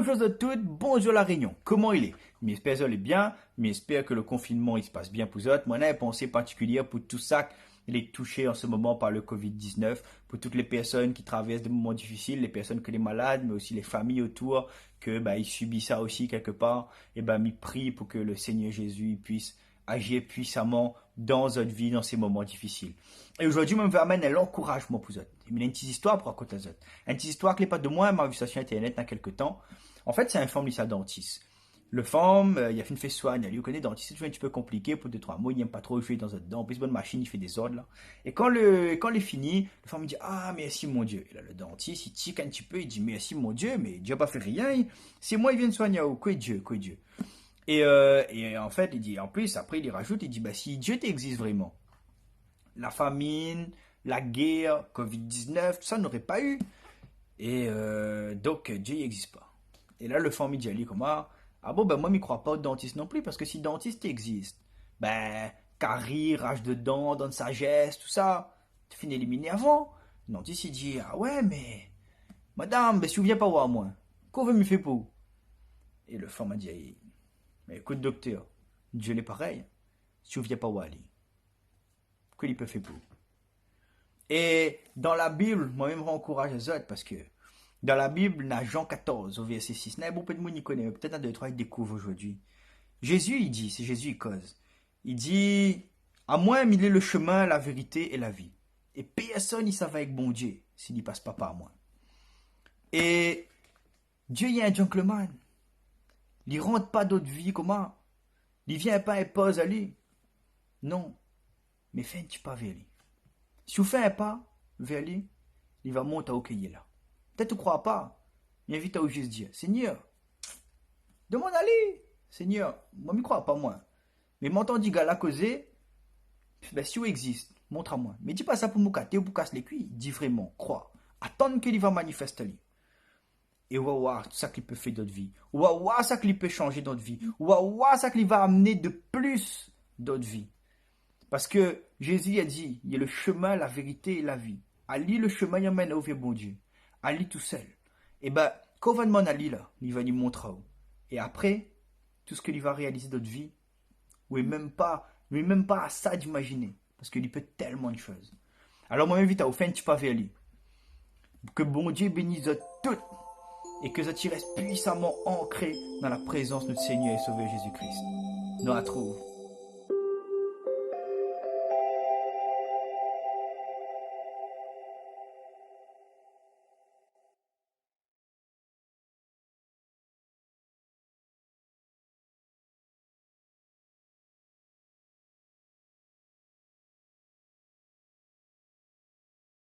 Bonjour à toutes, bonjour la Réunion. Comment il est? J'espère que vous allez bien, j'espère que le confinement il se passe bien pour vous autres. Moi, j'ai une pensée particulière pour tout ça qui est touché en ce moment par le Covid-19, pour toutes les personnes qui traversent des moments difficiles, les personnes que les malades, mais aussi les familles autour, que ils subissent ça aussi quelque part. Et m'y prie pour que le Seigneur Jésus puisse agir puissamment dans votre vie, dans ces moments difficiles. Et aujourd'hui, je me amène à l'encouragement pour vous. Il y a une petite histoire pour raconter à vous. Une petite histoire que les pas de moi, m'a vu ça sur Internet il y a quelques temps. En fait, c'est un femme qui est dentiste. Le femme, il a fait une fait soigne, il connaît dentiste, c'est toujours un petit peu compliqué pour deux, trois mots, il n'aime pas trop jouer dans un dent. En plus, bonne machine, il fait des ordres là. Et quand il est fini, le femme me dit, ah, merci mon Dieu. Et là, le dentiste, il tique un petit peu, il dit, merci mon Dieu, mais Dieu n'a pas fait rien. C'est moi, il vient de soigner, oh, quoi Dieu, quoi Dieu. Et en fait, il dit, en plus, après, il rajoute, il dit, si Dieu t'existe vraiment, la famine, la guerre, Covid-19, tout ça n'aurait pas eu. Et donc, Dieu n'existe pas. Et là, le femme, il dit à lui, comment, ah bon, moi, je ne crois pas au dentiste non plus, parce que si le dentiste existe, carie, rage de dents, dents de sagesse, tout ça, tu finis éliminé avant. Le dentiste, il dit, ah ouais, mais, madame, si vous ne venez pas voir moi, qu'on veut me faire pour? Et le femme a dit, mais écoute, docteur, Dieu est pareil. Si vous ne venez pas voir lui, qu'il peut faire pour? Et dans la Bible, moi-même, je encourage les autres parce que dans la Bible, dans Jean 14, au verset 6, il y a beaucoup de monde qui connaît, mais peut-être un, deux, trois, ils découvrent aujourd'hui. Jésus, il dit, c'est Jésus, il cause. Il dit, à moi, il est le chemin, la vérité et la vie. Et personne, il s'en avec bon Dieu s'il ne passe pas par moi. Et Dieu, il est un gentleman. Il ne rentre pas d'autre vie, comment? Il ne vient pas et pose à lui. Non. Mais fais un petit pas vers lui. Si vous faites un pas vers lui, il va monter à qu'il est là. Peut-être que tu ne crois pas. Il invite à juste dire, Seigneur, demande à lui. Seigneur, moi, je ne crois pas, moi. Mais m'entends dit gars là causer, si vous existe, montre à moi. Mais dis pas ça pour me casser ou pour casser les cuits. Dis vraiment, crois. Attends qu'il va manifester lui. Et on va voir tout ça qu'il peut faire dans notre vie. On va voir ça qu'il peut changer dans notre vie. On va voir ça qu'il va amener de plus dans notre vie. Parce que Jésus a dit, il y a le chemin, la vérité et la vie. À lui, le chemin, il amène au vieux bon Dieu. À lui tout seul. Et quand on va demander à lui, là, il va nous montrer. Et après, tout ce qu'il va réaliser dans notre vie, ou même pas à ça d'imaginer. Parce qu'il peut tellement de choses. Alors moi, j'invite à vous faire un petit pas vers lui. Que bon Dieu bénisse toutes. Et que ça reste puissamment ancré dans la présence de notre Seigneur et Sauveur Jésus-Christ. Nous la trouve.